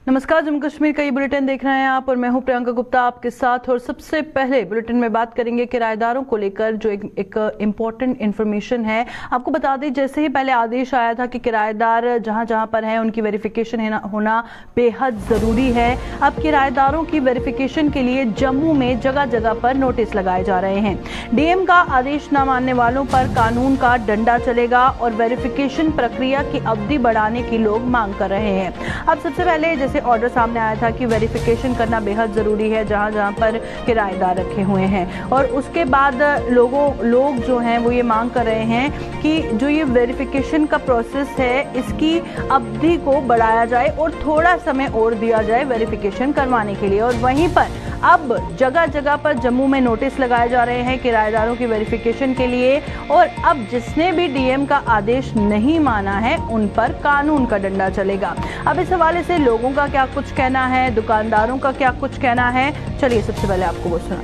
नमस्कार, जम्मू कश्मीर का ये बुलेटिन देख रहे हैं आप और मैं हूं प्रियंका गुप्ता आपके साथ। और सबसे पहले बुलेटिन में बात करेंगे किराएदारों को लेकर जो एक इम्पोर्टेंट इन्फॉर्मेशन है। आपको बता दें, जैसे ही पहले आदेश आया था कि किराएदार जहां जहां पर हैं उनकी वेरिफिकेशन होना बेहद जरूरी है। अब किराएदारों की वेरिफिकेशन के लिए जम्मू में जगह जगह पर नोटिस लगाए जा रहे हैं। डीएम का आदेश न मानने वालों पर कानून का डंडा चलेगा और वेरिफिकेशन प्रक्रिया की अवधि बढ़ाने की लोग मांग कर रहे हैं। अब सबसे पहले जैसे ऑर्डर सामने आया था कि वेरिफिकेशन करना बेहद जरूरी है जहां जहां पर किराएदार रखे हुए हैं, और उसके बाद लोग जो हैं वो ये मांग कर रहे हैं कि जो ये वेरिफिकेशन का प्रोसेस है इसकी अवधि को बढ़ाया जाए और थोड़ा समय और दिया जाए वेरिफिकेशन करवाने के लिए। और वहीं पर अब जगह जगह पर जम्मू में नोटिस लगाए जा रहे हैं किराएदारों की वेरिफिकेशन के लिए, और अब जिसने भी डीएम का आदेश नहीं माना है उन पर कानून का डंडा चलेगा। अब इस हवाले से लोगों का क्या कुछ कहना है, दुकानदारों का क्या कुछ कहना है, चलिए सबसे पहले आपको वो सुना।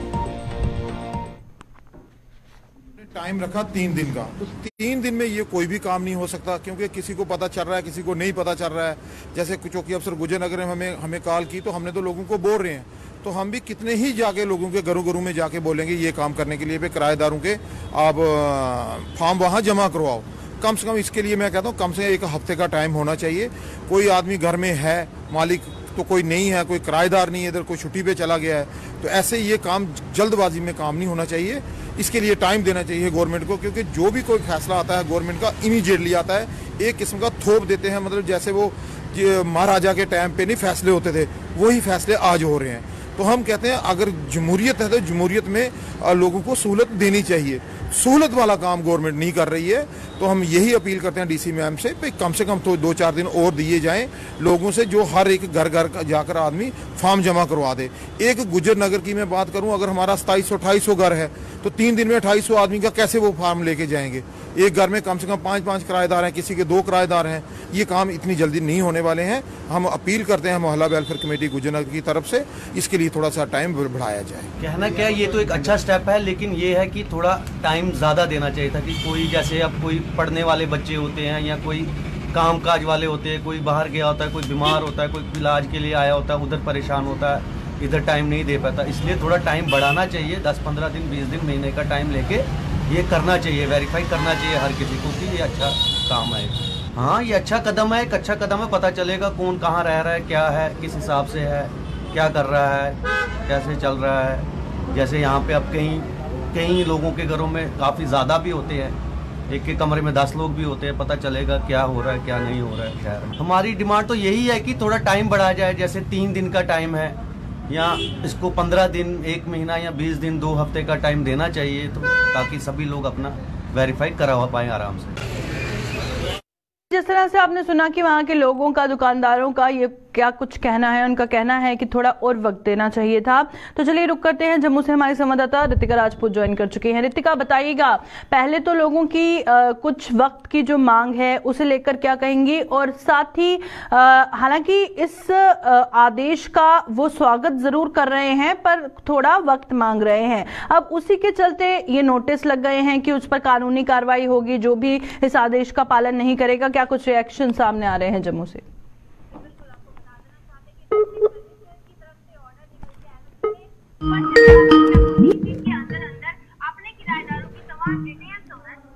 टाइम रखा 3 दिन का, तो 3 दिन में ये कोई भी काम नहीं हो सकता, क्योंकि किसी को पता चल रहा है, किसी को नहीं पता चल रहा है। जैसे चौकी अफसर गुजर नगर ने हमें कॉल की तो हमने तो लोगों को बोल रहे हैं, तो हम भी कितने ही जाके लोगों के घरों घरों में जाके बोलेंगे ये काम करने के लिए भी किराएदारों के आप फॉर्म वहाँ जमा करवाओ। कम से कम इसके लिए मैं कहता हूँ कम से कम 1 हफ्ते का टाइम होना चाहिए। कोई आदमी घर में है, मालिक तो कोई नहीं है, कोई किराएदार नहीं है, इधर कोई छुट्टी पे चला गया है, तो ऐसे ये काम जल्दबाजी में काम नहीं होना चाहिए। इसके लिए टाइम देना चाहिए गवर्नमेंट को, क्योंकि जो भी कोई फैसला आता है गवर्नमेंट का इमीडिएटली आता है। एक किस्म का थोप देते हैं, मतलब जैसे वो महाराजा के टाइम पे नहीं फैसले होते थे, वही फैसले आज हो रहे हैं। तो हम कहते हैं अगर जमहूरियत है तो जमहूरियत में लोगों को सहूलत देनी चाहिए। सहूलत वाला काम गवर्नमेंट नहीं कर रही है, तो हम यही अपील करते हैं डीसी मैम से कम तो 2-4 दिन और दिए जाएं लोगों से, जो हर एक घर घर जाकर आदमी फॉर्म जमा करवा दे। एक गुजर नगर की मैं बात करूं, अगर हमारा 2700-2800 घर है तो 3 दिन में 2800 आदमी का कैसे वो फॉर्म लेके जाएंगे। एक घर में कम से कम 5-5 किराएदार हैं, किसी के 2 किराएदार हैं, ये काम इतनी जल्दी नहीं होने वाले हैं। हम अपील करते हैं मोहल्ला वेलफेयर कमेटी गुजर नगर की तरफ से, इसके लिए थोड़ा सा टाइम बढ़ाया जाए। कहना क्या, ये तो एक अच्छा स्टेप है, लेकिन ये है कि थोड़ा टाइम ज़्यादा देना चाहिए था। कि कोई जैसे अब कोई पढ़ने वाले बच्चे होते हैं या कोई कामकाज वाले होते हैं, कोई बाहर गया होता है, कोई बीमार होता है, कोई इलाज के लिए आया होता है, उधर परेशान होता है, इधर टाइम नहीं दे पाता। इसलिए थोड़ा टाइम बढ़ाना चाहिए, 10-15 दिन 20 दिन महीने का टाइम लेके ये करना चाहिए, वेरीफाई करना चाहिए हर किसी को कि ये अच्छा काम है। हाँ, ये अच्छा कदम है, एक अच्छा कदम है। पता चलेगा कौन कहाँ रह रहा है, क्या है, किस हिसाब से है, क्या कर रहा है, कैसे चल रहा है। जैसे यहाँ पे अब कई लोगों के घरों में काफ़ी ज़्यादा भी होते हैं, एक के कमरे में 10 लोग भी होते हैं, पता चलेगा क्या हो रहा है क्या नहीं हो रहा है। खैर, हमारी डिमांड तो यही है कि थोड़ा टाइम बढ़ाया जाए, जैसे 3 दिन का टाइम है या इसको 15 दिन, 1 महीना या 20 दिन, 2 हफ्ते का टाइम देना चाहिए, तो ताकि सभी लोग अपना वेरीफाई करवा पाएँ आराम से। जिस तरह से आपने सुना कि वहां के लोगों का, दुकानदारों का ये क्या कुछ कहना है, उनका कहना है कि थोड़ा और वक्त देना चाहिए था। तो चलिए रुक करते हैं, जम्मू से हमारी संवाददाता रितिका राजपूत ज्वाइन कर चुकी हैं। रितिका, बताइएगा पहले तो लोगों की कुछ वक्त की जो मांग है उसे लेकर क्या कहेंगी, और साथ ही हालांकि इस आदेश का वो स्वागत जरूर कर रहे हैं पर थोड़ा वक्त मांग रहे हैं। अब उसी के चलते ये नोटिस लग गए हैं कि उस पर कानूनी कार्रवाई होगी जो भी इस आदेश का पालन नहीं करेगा। क्या कुछ रिएक्शन सामने आ रहे हैं जम्मू से? अपने किराएदारों की तमाम डिटेल्स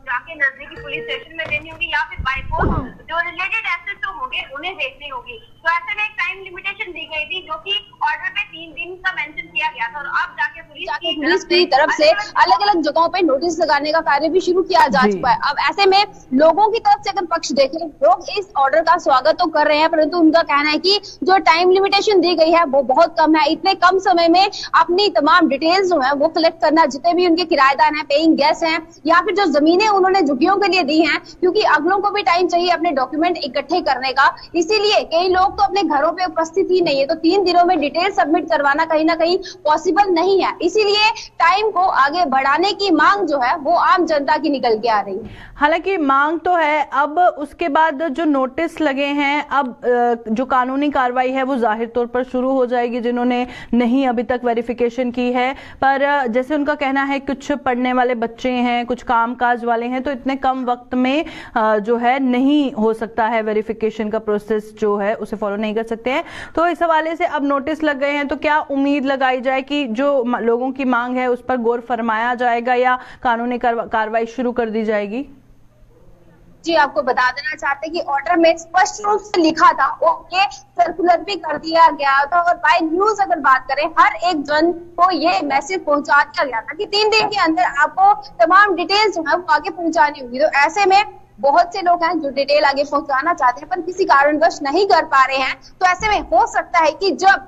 जाके नजदीकी पुलिस स्टेशन में देनी होगी या फिर बाय पोस्ट जो रिलेटेड एसेट्स होंगे उन्हें देखनी होगी। तो ऐसे में एक टाइम लिमिटेशन दी गई थी जो कि ऑर्डर पे 3 दिन का मेंशन किया गया था, और अब जाके पुलिस की तरफ से अलग अलग जगहों पे नोटिस लगाने का कार्य भी शुरू किया जा चुका है। अब ऐसे में लोगों की तरफ से अगर पक्ष देखें, लोग इस ऑर्डर का स्वागत तो कर रहे हैं, परंतु उनका कहना है कि जो टाइम लिमिटेशन दी गई है वो बहुत कम है। इतने कम समय में अपनी तमाम डिटेल्स जो है वो कलेक्ट करना, जितने भी उनके किराएदार हैं, पेइंग गेस्ट हैं, या फिर जो जमीनें उन्होंने झुग्गियों के लिए दी हैं, क्योंकि अगलों को भी टाइम चाहिए अपने डॉक्यूमेंट इकट्ठे करने का। इसीलिए कई लोग तो अपने घरों पे उपस्थित ही नहीं है, तो 3 दिनों में डिटेल सबमिट करवाना कहीं ना कहीं पॉसिबल नहीं है। इसीलिए टाइम को आगे बढ़ाने की मांग जो है वो आम जनता की निकल के आ रही है। हालांकि मांग तो है, अब उसके बाद जो नोटिस लगे हैं, अब जो कानूनी कार्रवाई है वो जाहिर तौर पर शुरू हो जाएगी जिन्होंने नहीं अभी तक वेरिफिकेशन की है। पर जैसे उनका कहना है कुछ पढ़ने वाले बच्चे हैं, कुछ कामकाज वाले हैं, तो इतने कम वक्त में जो है नहीं हो सकता है वेरिफिकेशन का प्रोसेस जो है उसे फॉलो नहीं कर सकते हैं। तो इस हवाले से अब नोटिस लग गए हैं, तो क्या उम्मीद लगाई जाए कि जो लोगों की मांग है उस पर गौर फरमाया जाएगा या कानूनी कार्रवाई शुरू कर दी जाएगी? जी, आपको बता देना चाहते हैं कि ऑर्डर में स्पष्ट रूप से लिखा था और ये सर्कुलर भी कर दिया गया था और बाय न्यूज अगर बात करें हर एक जन को ये मैसेज पहुंचा दिया गया था कि 3 दिन के अंदर आपको तमाम डिटेल्स जो है वो आगे पहुंचानी होगी। तो ऐसे में बहुत से लोग हैं जो डिटेल आगे पहुंचाना चाहते हैं पर किसी कारणवश नहीं कर पा रहे हैं। तो ऐसे में हो सकता है कि जब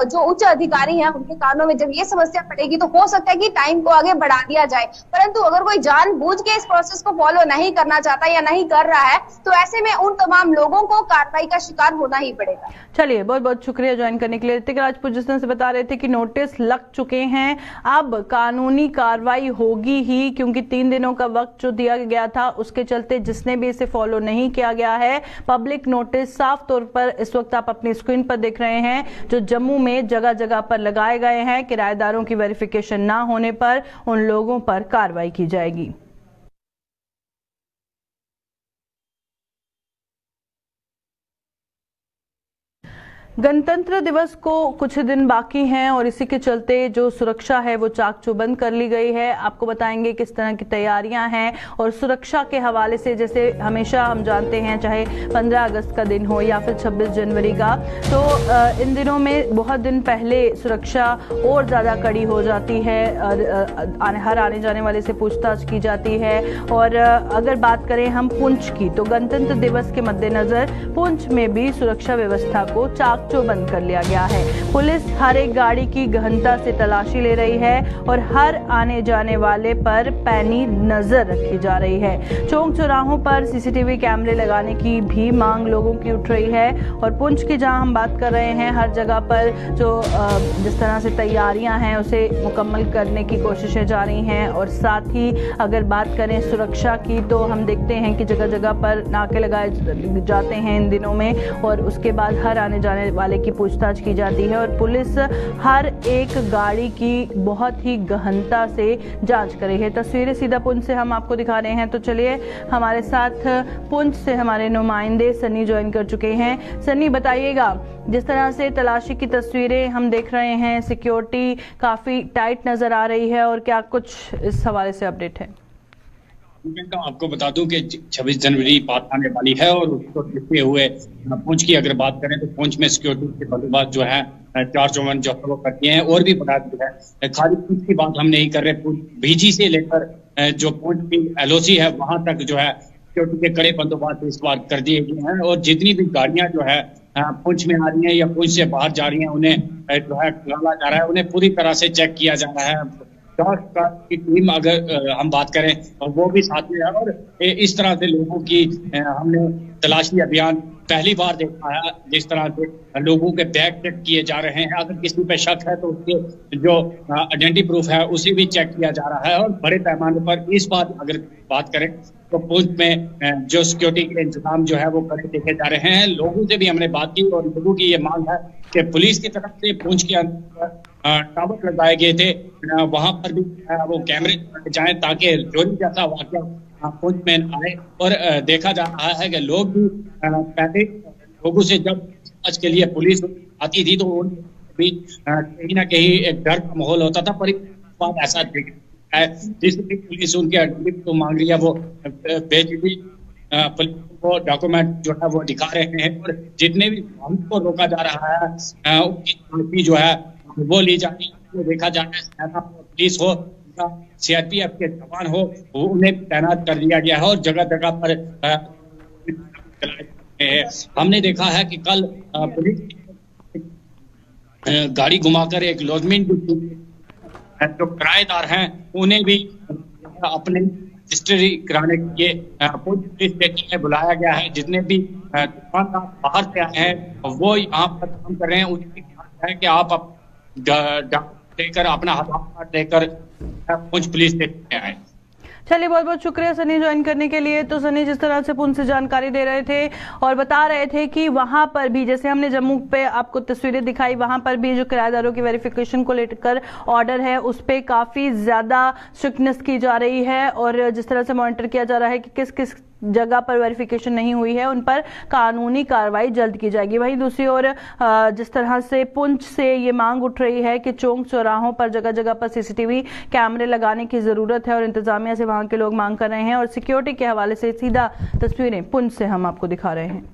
जो उच्च अधिकारी हैं उनके कानों में जब ये समस्या पड़ेगी तो हो सकता है कि टाइम को आगे बढ़ा दिया जाए। परंतु अगर कोई जानबूझ के इस प्रोसेस को फॉलो नहीं करना चाहता या नहीं कर रहा है तो ऐसे में उन तमाम लोगों को कार्रवाई का शिकार होना ही पड़ेगा। चलिए, बहुत बहुत शुक्रिया ज्वाइन करने के लिए। ऋतिक राजपूत जिस तरह से बता रहे थे कि नोटिस लग चुके हैं, अब कानूनी कार्रवाई होगी ही, क्योंकि 3 दिनों का वक्त जो दिया गया था उसके चलते जिसने भी इसे फॉलो नहीं किया गया है, पब्लिक नोटिस साफ तौर पर इस वक्त आप अपनी स्क्रीन पर देख रहे हैं जो जम्मू में जगह जगह पर लगाए गए हैं। किराएदारों की वेरिफिकेशन ना होने पर उन लोगों पर कार्रवाई की जाएगी। गणतंत्र दिवस को कुछ दिन बाकी हैं और इसी के चलते जो सुरक्षा है वो चाक चौबंद कर ली गई है। आपको बताएंगे किस तरह की तैयारियां हैं और सुरक्षा के हवाले से जैसे हमेशा हम जानते हैं, चाहे 15 अगस्त का दिन हो या फिर 26 जनवरी का, तो इन दिनों में बहुत दिन पहले सुरक्षा और ज़्यादा कड़ी हो जाती है। हर आने जाने वाले से पूछताछ की जाती है। और अगर बात करें हम पुंछ की, तो गणतंत्र दिवस के मद्देनजर पुंछ में भी सुरक्षा व्यवस्था को चाक चौबंद कर लिया गया है। पुलिस हर एक गाड़ी की गहनता से तलाशी ले रही है और हर आने जाने वाले पर पैनी नजर रखी जा रही है। चौक चौराहों पर सीसीटीवी कैमरे लगाने की भी मांग लोगों की उठ रही है। और पुंछ की जहां हम बात कर रहे हैं, हर जगह पर जो जिस तरह से तैयारियां हैं उसे मुकम्मल करने की कोशिशें जारी हैं। और साथ ही अगर बात करें सुरक्षा की, तो हम देखते हैं कि जगह जगह पर नाके लगाए जाते हैं इन दिनों में और उसके बाद हर आने जाने वाले की पूछताछ की जाती है। और पुलिस हर एक गाड़ी की बहुत ही गहनता से जांच कर रही है। तस्वीरें सीधा पुंछ से हम आपको दिखा रहे हैं। तो चलिए, हमारे साथ पुंछ से हमारे नुमाइंदे सनी ज्वाइन कर चुके हैं। सनी, बताइएगा, जिस तरह से तलाशी की तस्वीरें हम देख रहे हैं, सिक्योरिटी काफी टाइट नजर आ रही है, और क्या कुछ इस हवाले से अपडेट है? आपको बता दूं कि 26 जनवरी पास आने वाली है और उसको देखते हुए पुंछ की अगर बात करें तो पुंछ में सिक्योरिटी के बंदोबस्त जो है 4 चौवन जो वो करती हैं और भी बता दी है। खाली पुंछ की बात हम नहीं कर रहे, बीजी से लेकर जो पुंछ की एलओसी है वहां तक जो है सिक्योरिटी के कड़े बंदोबस्त इस बार कर दिए गए हैं। और जितनी भी गाड़ियां जो है पुंछ में आ रही हैं या पुंछ से बाहर जा रही हैं, उन्हें जो है डाला जा रहा है, उन्हें पूरी तरह से चेक किया जा रहा है। की टीम अगर हम बात करें तो वो भी साथ में है। और इस तरह से लोगों की हमने तलाशी अभियान पहली बार देखा है, जिस तरह से लोगों के बैग चेक किए जा रहे हैं। अगर किसी पे शक है तो उसके जो आइडेंटिटी प्रूफ है उसे भी चेक किया जा रहा है। और बड़े पैमाने पर इस बार अगर बात करें तो पुंछ में जो सिक्योरिटी के इंतजाम जो है वो करे देखे जा रहे हैं। लोगों से भी हमने बात की और लोगों की ये मांग है कि पुलिस की तरफ से पुंछ के अंदर टावर लगाए गए थे, वहां पर भी वो कैमरे जाएं ताकि चोरी जैसा वाकया पुंछ में आए। और देखा जा रहा है कि लोग भी पहले लोगों से जब आज के लिए पुलिस आती थी तो भी कहीं ना कहीं एक डर का माहौल होता था, पर बात ऐसा है जिसकी पुलिस उनके आइडेंटिटी तो मांग रही है, वो बेसिकली पुलिस को डॉक्यूमेंट जो है वो दिखा रहे हैं। और जितने भी हमको रोका जा रहा है उनकी जो है वो ली जा रही है। देखा जा रहा है पुलिस हो, सीआरपीएफ के जवान हो, उन्हें तैनात कर दिया गया है और जगह जगह पर हमने देखा है कि कल पुलिस गाड़ी घुमाकर एक लॉजमेंट जो किराएदार हैं उन्हें भी अपने रजिस्ट्री कराने के लिए पुलिस स्टेशन में बुलाया गया है। जितने भी दुकानदार बाहर से आए हैं वो यहाँ पर काम कर रहे हैं, उनकी है कि आप लेकर अपना हाथ लेकर पुंछ पुलिस स्टेशन में आए। चलिए, बहुत बहुत शुक्रिया सनी ज्वाइन करने के लिए। तो सनी जिस तरह से पुंछ से जानकारी दे रहे थे और बता रहे थे कि वहां पर भी, जैसे हमने जम्मू पे आपको तस्वीरें दिखाई, वहां पर भी जो किराएदारों की वेरिफिकेशन को लेकर ऑर्डर है उस पे काफी ज्यादा स्ट्रिक्टनेस की जा रही है और जिस तरह से मॉनिटर किया जा रहा है कि किस किस जगह पर वेरिफिकेशन नहीं हुई है उन पर कानूनी कार्रवाई जल्द की जाएगी। वहीं दूसरी ओर जिस तरह से पुंछ से ये मांग उठ रही है कि चौक चौराहों पर जगह जगह पर सीसीटीवी कैमरे लगाने की जरूरत है और इंतजामिया से वहां के लोग मांग कर रहे हैं और सिक्योरिटी के हवाले से सीधा तस्वीरें पुंछ से हम आपको दिखा रहे हैं।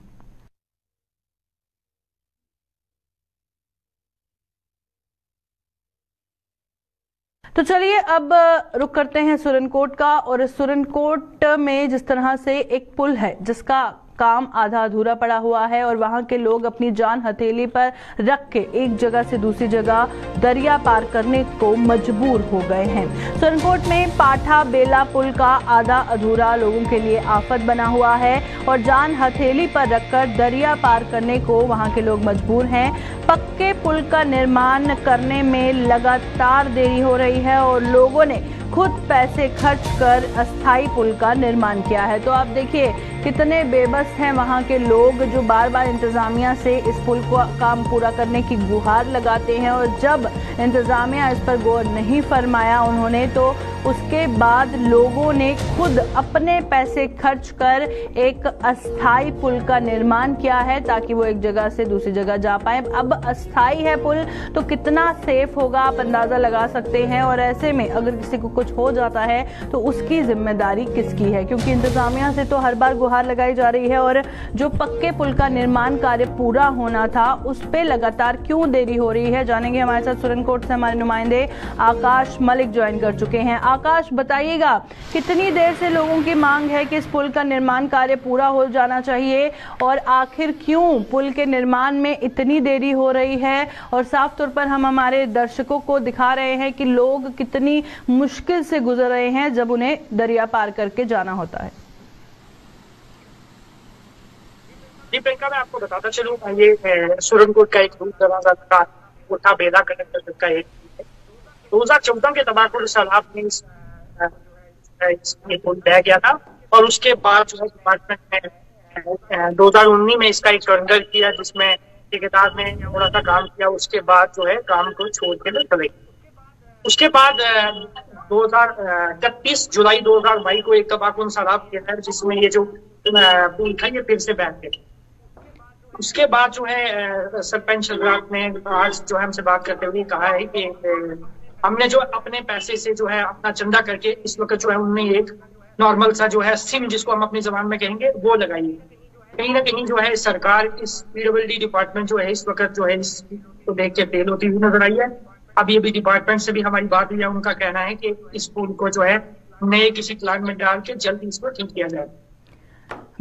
तो चलिए अब रुक करते हैं सुरनकोट का। और सुरनकोट में जिस तरह से एक पुल है जिसका काम आधा अधूरा पड़ा हुआ है और वहां के लोग अपनी जान हथेली पर रख के एक जगह से दूसरी जगह दरिया पार करने को मजबूर हो गए हैं। सुरनकोट में पाठा बेला पुल का आधा अधूरा लोगों के लिए आफत बना हुआ है और जान हथेली पर रखकर दरिया पार करने को वहां के लोग मजबूर हैं। पक्के पुल का निर्माण करने में लगातार देरी हो रही है और लोगों ने खुद पैसे खर्च कर अस्थायी पुल का निर्माण किया है। तो आप देखिए कितने बेबस हैं वहां के लोग जो बार बार इंतजामिया से इस पुल को काम पूरा करने की गुहार लगाते हैं और जब इंतजामिया इस पर गौर नहीं फरमाया उन्होंने तो उसके बाद लोगों ने खुद अपने पैसे खर्च कर एक अस्थायी पुल का निर्माण किया है ताकि वो एक जगह से दूसरी जगह जा पाए। अब अस्थायी है पुल तो कितना सेफ होगा आप अंदाजा लगा सकते हैं और ऐसे में अगर किसी को कुछ हो जाता है तो उसकी जिम्मेदारी किसकी है, क्योंकि इंतजामिया से तो हर बार गुहार लगाई जा रही है और जो पक्के पुल का निर्माण कार्य पूरा होना था उस पे लगातार क्यों देरी हो रही है जानेंगे। हमारे साथ सुरनकोट से हमारे नुमाइंदे आकाश मलिक ज्वाइन कर चुके हैं। आकाश, बताइएगा कितनी देर से लोगों की मांग है कि इस पुल का निर्माण कार्य पूरा हो जाना चाहिए और आखिर क्यों पुल के निर्माण में इतनी देरी हो रही है और साफ तौर पर हम हमारे दर्शकों को दिखा रहे हैं कि लोग कितनी मुश्किल से गुजर रहे हैं जब उन्हें दरिया पार करके जाना होता है। जी प्रियंका, मैं आपको बताता चलूँ ये सुरनकोट का एक दूर दराजा का कोठा बेला कनेक्टर का एक 2014 के तबाकुल सैलाब में ये पुल बह गया था और उसके बाद जो है डिपार्टमेंट ने 2019 में इसका एक टेंडर किया जिसमें ठेकेदार ने थोड़ा सा काम किया। उसके बाद जो है काम को छोड़ के चले। उसके बाद 31 जुलाई 2022 को एक तबाकुल सैलाब किया है जिसमें ये जो पुल था ये फिर से बह गया। उसके बाद जो है सरपंच ने आज जो है हमसे बात करते हुए कहा है कि हमने जो अपने पैसे से जो है अपना चंदा करके इस वक्त जो है उनने एक नॉर्मल सा जो है सिम जिसको हम अपनी जबान में कहेंगे वो लगाई है। कहीं ना कहीं जो है सरकार इस पीडब्ल्यूडी डिपार्टमेंट जो है इस वक्त जो है इसको देख के फेल होती हुई नजर आई है। अब ये भी डिपार्टमेंट से भी हमारी बात हुई है, उनका कहना है कि इस पुल को जो है नए किसी प्लान में डाल के जल्दी इसको ठीक किया जाए।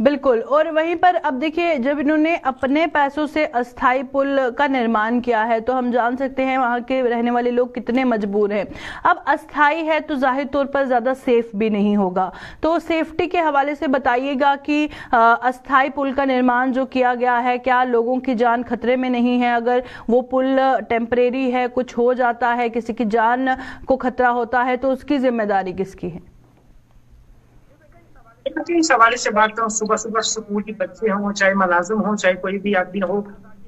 बिल्कुल। और वहीं पर अब देखिए जब इन्होंने अपने पैसों से अस्थायी पुल का निर्माण किया है तो हम जान सकते हैं वहां के रहने वाले लोग कितने मजबूर हैं। अब अस्थायी है तो जाहिर तौर पर ज्यादा सेफ भी नहीं होगा, तो सेफ्टी के हवाले से बताइएगा कि अस्थायी पुल का निर्माण जो किया गया है क्या लोगों की जान खतरे में नहीं है? अगर वो पुल टेम्परेरी है, कुछ हो जाता है, किसी की जान को खतरा होता है तो उसकी जिम्मेदारी किसकी है? इस हवाले से बात करूं, सुबह सुबह स्कूल के बच्चे हों, चाहे मुलाजिम हो, चाहे कोई भी आदमी हो,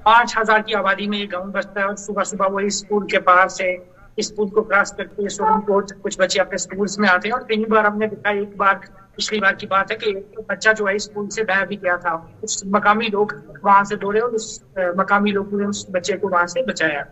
5000 की आबादी में ये गांव बसता है और सुबह सुबह वही स्कूल के पार से इस पुल को क्रॉस करके सुरनकोट कुछ बच्चे अपने स्कूल्स में आते हैं। और कई बार हमने देखा, एक बार पिछली बार की बात है कि एक बच्चा जो है स्कूल से बह भी गया था। उस मकामी लोग वहां से दौड़े और उस मकामी लोगों ने उस बच्चे को वहां से बचाया।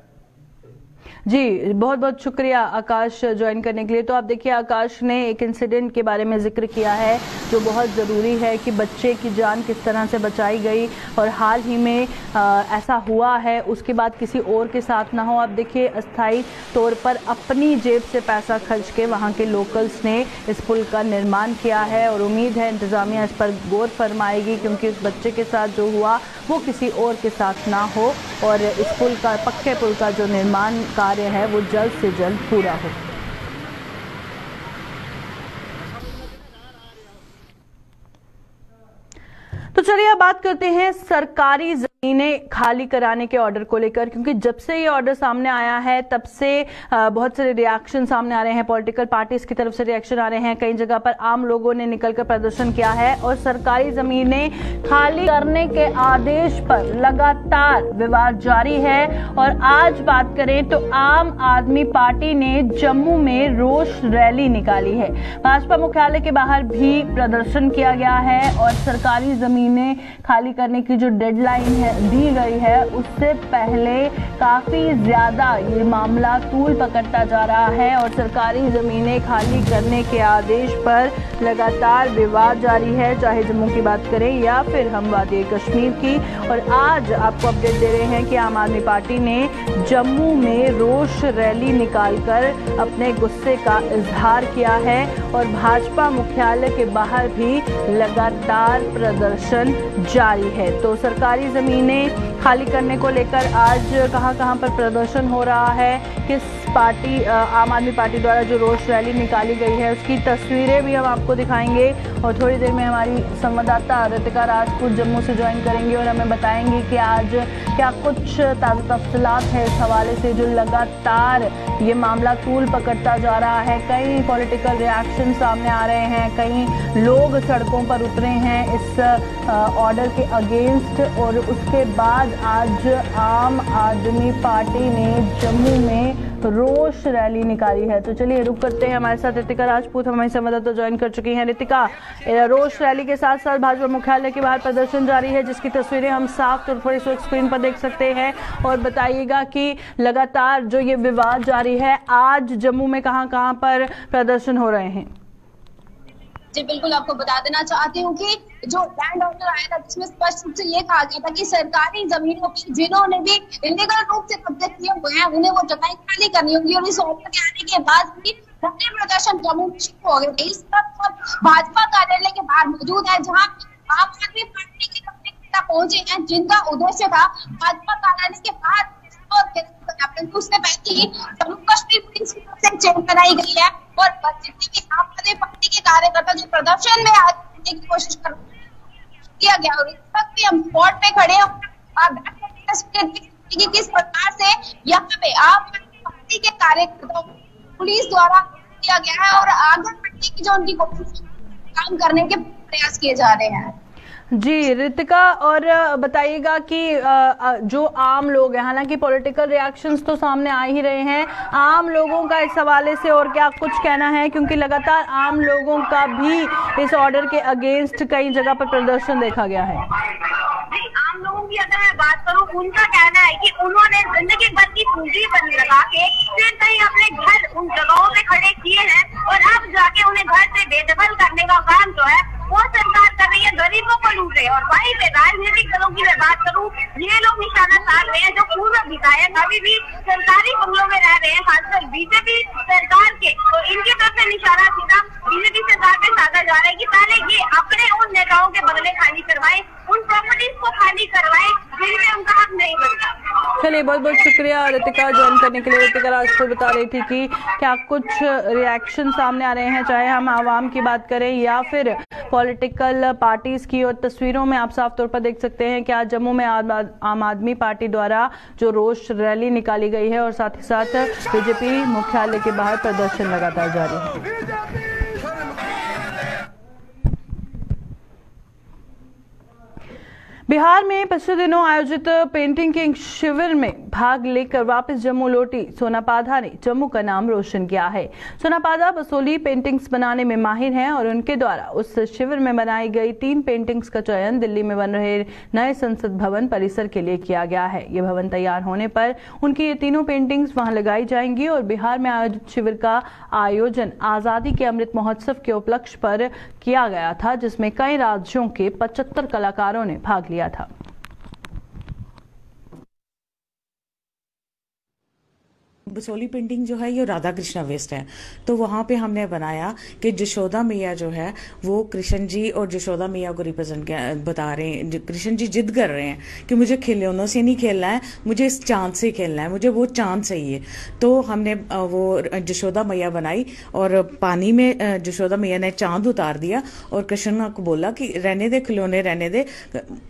जी बहुत बहुत शुक्रिया आकाश ज्वाइन करने के लिए। तो आप देखिए आकाश ने एक इंसिडेंट के बारे में जिक्र किया है जो बहुत ज़रूरी है कि बच्चे की जान किस तरह से बचाई गई और हाल ही में ऐसा हुआ है, उसके बाद किसी और के साथ ना हो। आप देखिए अस्थायी तौर पर अपनी जेब से पैसा खर्च के वहाँ के लोकल्स ने इस पुल का निर्माण किया है और उम्मीद है इंतज़ामिया इस पर गौर फरमाएगी क्योंकि उस बच्चे के साथ जो हुआ वो किसी और के साथ ना हो और इस पुल का, पक्के पुल का जो निर्माण कार्य है वो जल्द से जल्द पूरा हो। तो चलिए अब बात करते हैं सरकारी इन्हें खाली कराने के ऑर्डर को लेकर, क्योंकि जब से ये ऑर्डर सामने आया है तब से बहुत सारे रिएक्शन सामने आ रहे हैं, पॉलिटिकल पार्टीज की तरफ से रिएक्शन आ रहे हैं, कई जगह पर आम लोगों ने निकलकर प्रदर्शन किया है और सरकारी जमीनें खाली करने के आदेश पर लगातार विवाद जारी है। और आज बात करें तो आम आदमी पार्टी ने जम्मू में रोष रैली निकाली है, भाजपा मुख्यालय के बाहर भी प्रदर्शन किया गया है और सरकारी जमीनें खाली करने की जो डेडलाइन है दी गई है उससे पहले काफी ज्यादा ये मामला तूल पकड़ता जा रहा है और सरकारी जमीनें खाली करने के आदेश पर लगातार विवाद जारी है, चाहे जम्मू की बात करें या फिर हम वादी कश्मीर की। और आज आपको अपडेट दे रहे हैं कि आम आदमी पार्टी ने जम्मू में रोष रैली निकालकर अपने गुस्से का इजहार किया है और भाजपा मुख्यालय के बाहर भी लगातार प्रदर्शन जारी है। तो सरकारी जमीनें खाली करने को लेकर आज कहां पर प्रदर्शन हो रहा है, किस पार्टी आम आदमी पार्टी द्वारा जो रोष रैली निकाली गई है उसकी तस्वीरें भी हम आपको दिखाएंगे और थोड़ी देर में हमारी संवाददाता रितिका राजपूत जम्मू से ज्वाइन करेंगे और हमें बताएंगे कि आज क्या कुछ ताज़ा तफसीलात है इस हवाले से जो लगातार ये मामला तूल पकड़ता जा रहा है। कई पॉलिटिकल रिएक्शन सामने आ रहे हैं, कई लोग सड़कों पर उतरे हैं इस ऑर्डर के अगेंस्ट और उसके बाद आज आम आदमी पार्टी ने जम्मू में रोष रैली निकाली है। तो चलिए रुक करते हैं, हमारे साथ रितिका राजपूत हमारी संवाददाता ज्वाइन कर चुकी हैं। रितिका, रोष रैली के साथ साथ भाजपा मुख्यालय के बाहर प्रदर्शन जारी है जिसकी तस्वीरें हम साफ तौर पर इस वक्त स्क्रीन पर देख सकते हैं और बताइएगा कि लगातार जो ये विवाद जारी है आज जम्मू में कहां पर प्रदर्शन हो रहे हैं। जी बिल्कुल, आपको बता देना चाहती हूँ कि जो लैंड ऑर्डर आया था जिसमें स्पष्ट रूप से ये कहा गया था कि सरकारी जमीनों पर जिन्होंने भी इलीगल रूप से कब्जे किए हुए हैं उन्हें वो जगह खाली करनी होगी और इस ऑर्डर के आने के बाद भी धरने प्रदर्शन जम्मू में शुरू हो गए। इस वक्त भाजपा कार्यालय के बाहर मौजूद है जहाँ आम आदमी पार्टी के नेता पहुंचे हैं जिनका उद्देश्य था भाजपा कार्यालय के बाहर उससे पहले जम्मू कश्मीर पुलिस की तरफ से चेन बनाई गई है और जितने भी आम आदमी पार्टी के कार्यकर्ता जो प्रदर्शन में आज करने की कोशिश कर किया गया और इस वक्त भी हम स्पॉट पे खड़े हैं। किस प्रकार से यहाँ पे आम आदमी पार्टी के कार्यकर्ताओं पुलिस द्वारा किया गया है और आगे बढ़ने की जो उनकी कोशिश काम करने के प्रयास किए जा रहे हैं। जी रितिका, और बताइएगा कि जो आम लोग हैं, हालांकि पॉलिटिकल रिएक्शंस तो सामने आ ही रहे हैं, आम लोगों का इस हवाले से और क्या कुछ कहना है, क्योंकि लगातार आम लोगों का भी इस ऑर्डर के अगेंस्ट कई जगह पर प्रदर्शन देखा गया है। आम लोगों की अगर मैं बात करूं, उनका कहना है कि उन्होंने जिंदगी भर की पूंजी लगा के फिर कहीं अपने घर उन जगहों पे खड़े किए हैं और अब जाके उन्हें घर से बेदखल करने का काम जो है वो सरकार कर रही है, गरीबों को लूट रहे हैं। और वहीं पे राजनीतिक दलों की मैं बात करूं, ये लोग निशाना साध रहे हैं जो पूर्व विधायक अभी भी सरकारी बंगलों में रह रहे हैं, खासकर बीजेपी सरकार के, तो इनकी तरफ से निशाना सीधा बीजेपी सरकार पे साधा जा रहा है कि पहले ये अपने उन नेताओं के बंगले खाली करवाएं, उन प्रॉपर्टीज को खाली करवाएं जिनमें उनका हक नहीं बनता। चलिए बहुत बहुत शुक्रिया रितिका ज्वाइन करने के लिए। रितिका राजपूत बता रही थी कि क्या कुछ रिएक्शन सामने आ रहे हैं, चाहे हम आवाम की बात करें या फिर पॉलिटिकल पार्टीज की, और तस्वीरों में आप साफ तौर पर देख सकते हैं कि आज जम्मू में आम आदमी पार्टी द्वारा जो रोष रैली निकाली गई है और साथ ही साथ बीजेपी मुख्यालय के बाहर प्रदर्शन लगातार जारी है। बिहार में पिछले दिनों आयोजित पेंटिंग के शिविर में भाग लेकर वापस जम्मू लौटी सोनापाधा ने जम्मू का नाम रोशन किया है। सोनापाधा बसोली पेंटिंग्स बनाने में माहिर हैं और उनके द्वारा उस शिविर में बनाई गई 3 पेंटिंग्स का चयन दिल्ली में बन रहे नए संसद भवन परिसर के लिए किया गया है। ये भवन तैयार होने पर उनकी ये तीनों पेंटिंग्स वहां लगाई जाएंगी और बिहार में आयोजित शिविर का आयोजन आजादी के अमृत महोत्सव के उपलक्ष्य पर किया गया था, जिसमें कई राज्यों के 75 कलाकारों ने भाग लिया था। बसोली पेंटिंग जो है ये राधा कृष्णा वेस्ट है, तो वहाँ पे हमने बनाया कि जशोदा मैया जो है वो कृष्ण जी और जशोदा मैया को रिप्रेजेंट बता रहे हैं। कृष्ण जी जिद कर रहे हैं कि मुझे खिलौनों से नहीं खेलना है, मुझे इस चांद से खेलना है, मुझे वो चांद चाहिए। तो हमने वो जशोदा मैया बनाई और पानी में जशोदा मैया ने चांद उतार दिया और कृष्ण को बोला कि रहने दे खिलौने, रहने दे।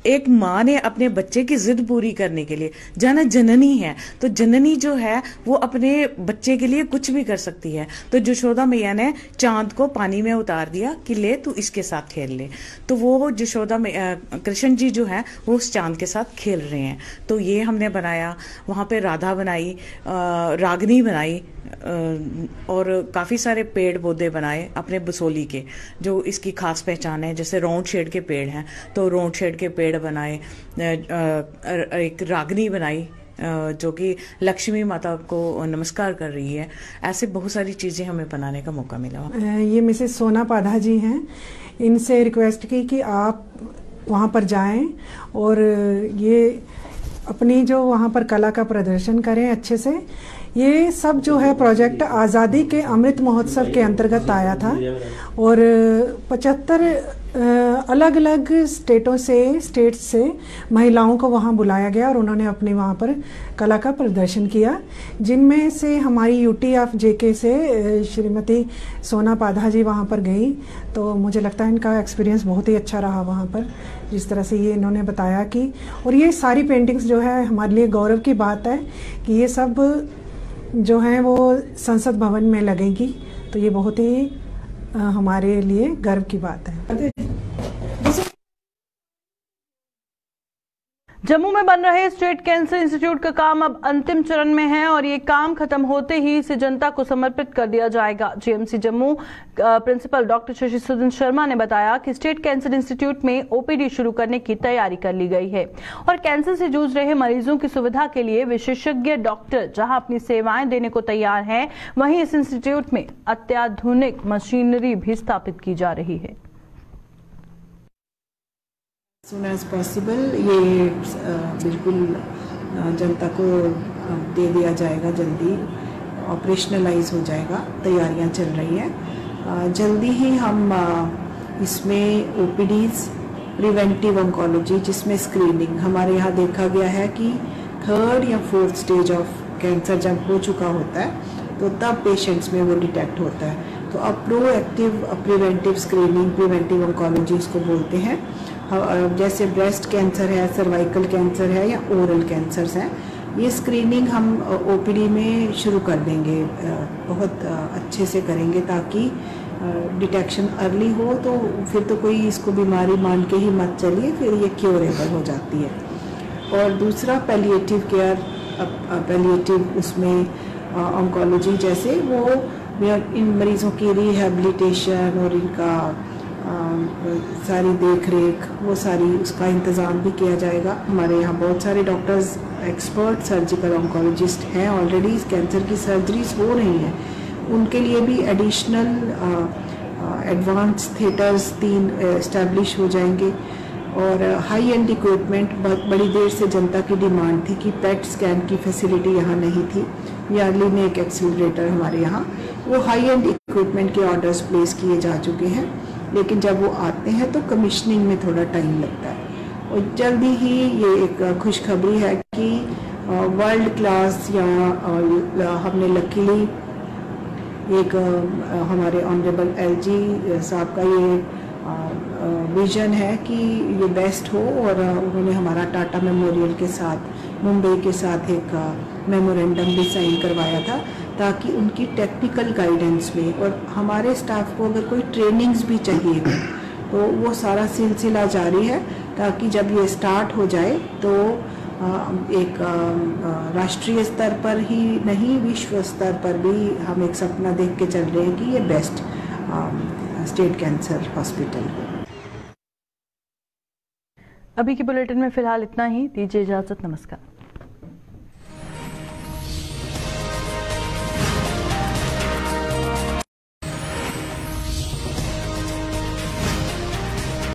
एक माँ ने अपने बच्चे की जिद पूरी करने के लिए, जाना जननी है तो जननी जो है वो अपने बच्चे के लिए कुछ भी कर सकती है। तो जशोदा मैया ने चांद को पानी में उतार दिया कि ले तू इसके साथ खेल ले। तो वो जशोदा कृष्ण जी जो है वो उस चांद के साथ खेल रहे हैं। तो ये हमने बनाया। वहाँ पे राधा बनाई, रागनी बनाई और काफ़ी सारे पेड़ पौधे बनाए अपने बसोली के जो इसकी खास पहचान है। जैसे राउंड शेड के पेड़ हैं तो राउंड शेड के पेड़ बनाए, एक रागनी बनाई जो कि लक्ष्मी माता को नमस्कार कर रही है। ऐसे बहुत सारी चीज़ें हमें बनाने का मौका मिला। ये मिसेस सोना पाधा जी हैं, इनसे रिक्वेस्ट की कि आप वहाँ पर जाएं और ये अपनी जो वहाँ पर कला का प्रदर्शन करें अच्छे से। ये सब जो है प्रोजेक्ट आज़ादी के अमृत महोत्सव के अंतर्गत आया था और 75 अलग अलग स्टेट्स से महिलाओं को वहाँ बुलाया गया और उन्होंने अपने वहाँ पर कला का प्रदर्शन किया, जिनमें से हमारी यूटी ऑफ जेके से श्रीमती सोना पाधा जी वहाँ पर गई। तो मुझे लगता है इनका एक्सपीरियंस बहुत ही अच्छा रहा वहाँ पर, जिस तरह से ये इन्होंने बताया कि, और ये सारी पेंटिंग्स जो है हमारे लिए गौरव की बात है कि ये सब जो है वो संसद भवन में लगेगी। तो ये बहुत ही हमारे लिए गर्व की बात है। जम्मू में बन रहे स्टेट कैंसर इंस्टीट्यूट का काम अब अंतिम चरण में है और ये काम खत्म होते ही इसे जनता को समर्पित कर दिया जाएगा। GMC Jammu principal doctor Shashi Sudan Sharma ने बताया कि स्टेट कैंसर इंस्टीट्यूट में ओपीडी शुरू करने की तैयारी कर ली गई है और कैंसर से जूझ रहे मरीजों की सुविधा के लिए विशेषज्ञ डॉक्टर जहां अपनी सेवाएं देने को तैयार हैं, वहीं इस इंस्टीट्यूट में अत्याधुनिक मशीनरी भी स्थापित की जा रही है। Soon as possible ये बिल्कुल जनता को दे दिया जाएगा, जल्दी ऑपरेशनलाइज हो जाएगा। तैयारियां चल रही हैं। जल्दी ही हम इसमें ओपीडीज, प्रिवेंटिव ऑन्कोलॉजी जिसमें स्क्रीनिंग, हमारे यहाँ देखा गया है कि 3rd या 4th स्टेज ऑफ कैंसर जब हो चुका होता है तो तब पेशेंट्स में वो डिटेक्ट होता है। तो अब proactive preventive screening, preventive oncology इसको बोलते हैं। जैसे ब्रेस्ट कैंसर है, सर्वाइकल कैंसर है या ओरल कैंसर्स हैं, ये स्क्रीनिंग हम ओपीडी में शुरू कर देंगे, बहुत अच्छे से करेंगे ताकि डिटेक्शन अर्ली हो। तो फिर तो कोई इसको बीमारी मान के ही मत चलिए, फिर ये क्योरेबल हो जाती है। और दूसरा पैलिएटिव केयर, पैलिएटिव उसमें ऑन्कोलॉजी जैसे वो इन मरीज़ों की रिहैबिलिटेशन और इनका सारी देख रेख, वो सारी उसका इंतज़ाम भी किया जाएगा। हमारे यहाँ बहुत सारे डॉक्टर्स, एक्सपर्ट सर्जिकल ऑन्कोलॉजिस्ट हैं ऑलरेडी। कैंसर की सर्जरीज हो रही हैं, उनके लिए भी एडिशनल एडवांस थिएटर्स 3 इस्टेब्लिश हो जाएंगे। और हाई एंड इक्विपमेंट, बड़ी देर से जनता की डिमांड थी कि पेट स्कैन की फैसिलिटी यहाँ नहीं थी। यार्ली में एक एक्सीलरेटर हमारे यहाँ, वो हाई एंड इक्विपमेंट के ऑर्डर्स प्लेस किए जा चुके हैं, लेकिन जब वो आते हैं तो कमीशनिंग में थोड़ा टाइम लगता है। और जल्दी ही ये एक खुशखबरी है कि वर्ल्ड क्लास या हमने लकीली एक हमारे ऑनरेबल एलजी साहब का ये विजन है कि ये बेस्ट हो, और उन्होंने हमारा टाटा मेमोरियल के साथ, मुंबई के साथ एक मेमोरेंडम भी साइन करवाया था ताकि उनकी टेक्निकल गाइडेंस में, और हमारे स्टाफ को अगर कोई ट्रेनिंग्स भी चाहिए तो वो सारा सिलसिला जारी है ताकि जब ये स्टार्ट हो जाए तो एक राष्ट्रीय स्तर पर ही नहीं, विश्व स्तर पर भी हम एक सपना देख के चल रहे हैं कि ये बेस्ट स्टेट कैंसर हॉस्पिटल हो। अभी के बुलेटिन में फिलहाल इतना ही। दीजिए इजाजत। नमस्कार।